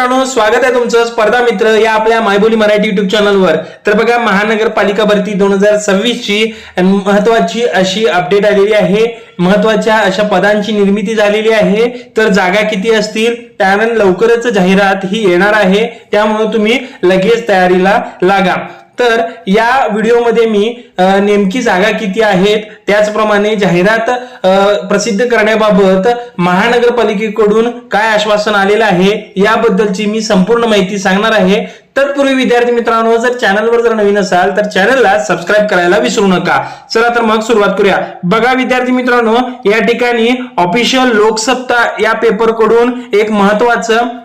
मित्रांनो, स्वागत आहे तुमचं स्पर्धा मित्र या आपल्या मायबोली मराठी युट्यूब चॅनलवर। तर बघा, महानगरपालिका भरती 2026 ची महत्त्वाची अशी अपडेट आलेली आहे। महत्त्वाच्या अशा पदांची निर्मिती झालेली आहे। तर जागा किती असतील त्यानंतर लवकरच जाहिरात ही येणार आहे, त्यामुळे तुम्ही लगेच तयारीला लागा। तर या व्हिडिओमध्ये मी नेमकी जागा किती आहेत, त्याचप्रमाणे जाहिरात प्रसिद्ध करण्याबाबत महानगरपालिकेकडून काय आश्वासन आलेलं आहे याबद्दलची मी संपूर्ण माहिती सांगणार आहे। तत्पूर्वी विद्यार्थी मित्रांनो, जर चॅनलवर जर नवीन असाल तर चॅनलला सबस्क्राइब करायला विसरू नका। चला तर मग सुरुवात करूया। बघा विद्यार्थी मित्रांनो, या ठिकाणी ऑफिशियल लोकसत्ता या पेपर कडून एक महत्त्वाचं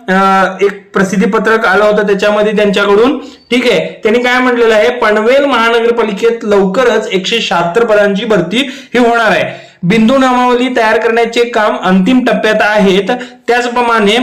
एक प्रसिद्धी पत्रक आलं होतं, त्याच्यामध्ये त्यांच्याकडून ठीक आहे त्यांनी काय म्हटलेलं आहे, पनवेल महानगरपालिकेत लवकरच 176 पदांची भरती ही होणार आहे। बिंदू नामावली तयार करण्याचे काम अंतिम टप्प्यात आहेत। त्याचप्रमाणे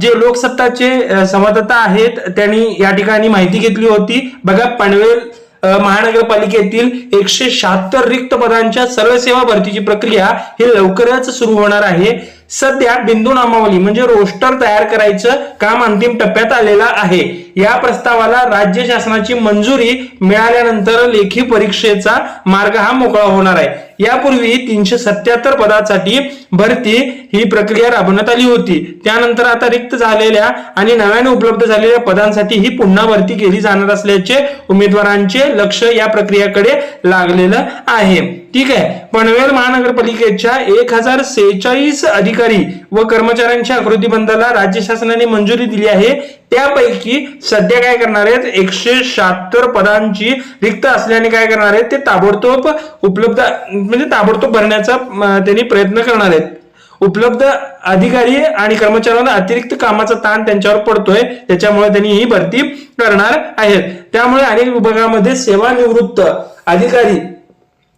जे लोकसत्ताचे संवाददाता आहेत त्यांनी या ठिकाणी माहिती घेतली होती। बघा, पनवेल महानगरपालिकेतील 176 रिक्त पदांच्या सर्व सेवा भरतीची प्रक्रिया ही लवकरच सुरू होणार आहे। सध्या बिंदू नामावली म्हणजे रोस्टर तयार करायचं काम अंतिम टप्प्यात आलेला आहे। या प्रस्तावाला राज्य शासनाची मंजुरी मिळाल्यानंतर लेखी परीक्षेचा मार्ग हा मोकळा होणार आहे। यापूर्वी 377 पदासाठी भरती ही प्रक्रिया राबवण्यात आली होती। त्यानंतर आता रिक्त झालेल्या आणि नव्याने उपलब्ध झालेल्या पदांसाठी ही पुन्हा भरती केली जाणार असल्याचे उमेदवारांचे लक्ष या प्रक्रियेकडे लागलेलं आहे। ठीक आहे, पनवेल महानगरपालिकेच्या 1046 अधिकारी व कर्मचाऱ्यांच्या आकृतीबंधाला राज्य शासनाने मंजुरी दिली आहे। त्यापैकी सध्या काय करणार आहेत, 176 पदांची रिक्त असल्याने काय करणार आहेत, ते ताबडतोब उपलब्ध म्हणजे ताबडतोब भरण्याचा त्यांनी प्रयत्न करणार आहेत। उपलब्ध अधिकारी आणि कर्मचाऱ्यांना अतिरिक्त कामाचा ताण त्यांच्यावर पडतोय, त्याच्यामुळे त्यांनी ही भरती करणार आहेत। त्यामुळे अनेक विभागामध्ये सेवानिवृत्त अधिकारी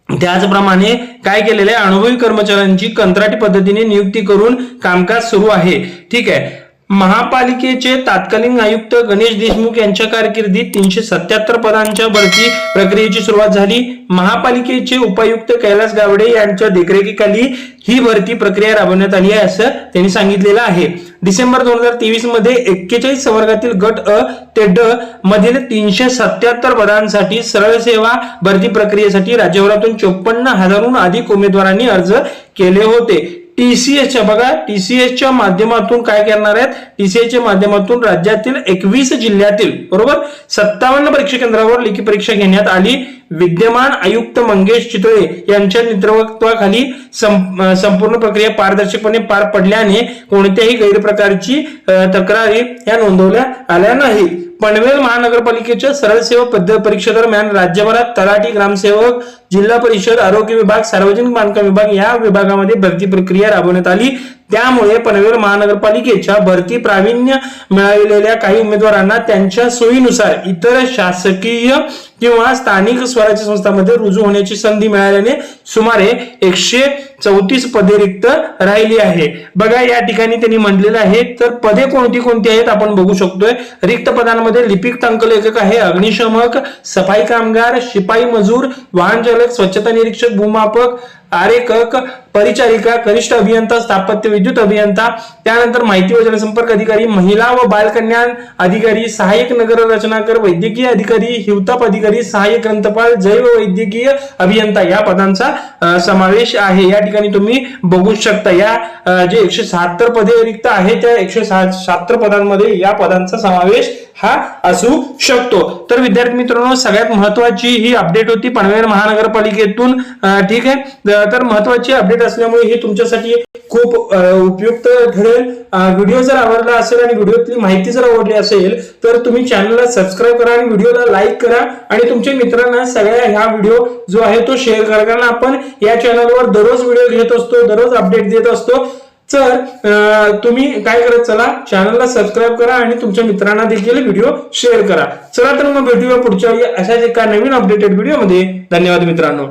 त्याचप्रमाणे काय केलेले आहे, अनुभवी कर्मचाऱ्यांची कंत्राटी पद्धतीने नियुक्ती करून कामकाज सुरू आहे। ठीक आहे, महापालिकेचे तत्कालीन आयुक्त गणेश देशमुख यांच्या कारकिर्दीत 377 पदांच्या भरती प्रक्रियेची सुरुवात झाली। महापालिकेचे उपायुक्त कैलास गावडे यांच्या देखरेखीखाली ही भरती प्रक्रिया राबवण्यात आली आहे, असं त्यांनी सांगितलेलं आहे। डिसेंबर 2023 मध्ये 41 संवर्गातील गट अ ते ड मधील 377 पदांसाठी सरळ सेवा भरती प्रक्रियेसाठी राज्यभरातून 54,000हून अधिक उमेदवारांनी अर्ज केले होते। टीसीएसच्या बघा, टीसीएसच्या माध्यमातून काय करणार आहेत, टीसीएसच्या माध्यमातून राज्यातील 21 जिल्ह्यातील बरोबर 57 परीक्षा केंद्रावर लेखी परीक्षा घेण्यात आली। विद्यमान आयुक्त मंगेश चितळे यांच्या नेतृत्वाखाली संपूर्ण प्रक्रिया पारदर्शकपणे पार पडल्याने कोणत्याही गैरप्रकारची तक्रारी या नोंदवल्या आल्या नाही। पनवेल महानगरपालिकेच्या सरळ सेवा पद्धत परीक्षेदरम्यान राज्यभरात तलाठी, ग्रामसेवक, जिल्हा परिषद, आरोग्य विभाग, सार्वजनिक बांधकाम विभाग या विभागामध्ये भरती प्रक्रिया राबवण्यात आली। त्यामुळे पनवेल महानगरपालिकेच्या भरती प्रावीण्य मिळवलेल्या काही उमेदवारांना त्यांच्या सोयीनुसार इतर शासकीय किंवा स्थानिक स्वराज्य संस्थांमध्ये रुजू होण्याची संधी मिळाल्याने सुमारे 134 पदे रिक्त राहिली आहे। बघा, या ठिकाणी त्यांनी म्हटलेलं आहे, तर पदे कोणती कोणती आहेत आपण बघू शकतोय। रिक्त पदांमध्ये लिपिक टंकलेखक आहे, अग्निशमक, सफाई कामगार, शिपाई मजूर, वाहन चालक, स्वच्छता निरीक्षक, भूमापक, आरेखक, परिचारिका, कनिष्ठ अभियंता, स्थापत्य विद्युत अभियंता, त्यानंतर माहिती व जनसंपर्क अधिकारी, महिला व बाल कल्याण अधिकारी, सहाय्यक नगर रचनाकर, वैद्यकीय अधिकारी, हिवताप अधिकारी, सहाय्यक ग्रंथपाल, जैव वैद्यकीय अभियंता या पदांचा समावेश आहे। या ठिकाणी तुम्ही बघू शकता, या जे 176 पदे रिक्त आहेत त्या 176 पदांमध्ये या पदांचा समावेश हा असू शकतो। तर विद्यार्थी मित्रांनो, सगळ्यात महत्वाची ही अपडेट होती पनवेल महानगरपालिकेतून। ठीक आहे, तर महत्वाची अपडेट असल्यामुळे हे तुमच्यासाठी खूप उपयुक्त ठरेल। व्हिडिओ जर आवडला असेल आणि व्हिडिओतली माहिती जर आवडली असेल तर तुम्ही चॅनलला सबस्क्राइब करा आणि व्हिडिओला लाईक करा आणि तुमच्या मित्रांना सगळ्या ह्या व्हिडिओ जो आहे तो शेअर करा, कारण आपण या चॅनलवर दररोज व्हिडिओ घेत असतो, दररोज अपडेट देत असतो। तर तुम्ही काय करत चला, चॅनलला सबस्क्राइब करा आणि तुमच्या मित्रांना देखील व्हिडिओ शेअर करा। चला तर मग भेटूया पुढच्या अशाच एका नवीन अपडेटेड व्हिडिओमध्ये। धन्यवाद मित्रांनो।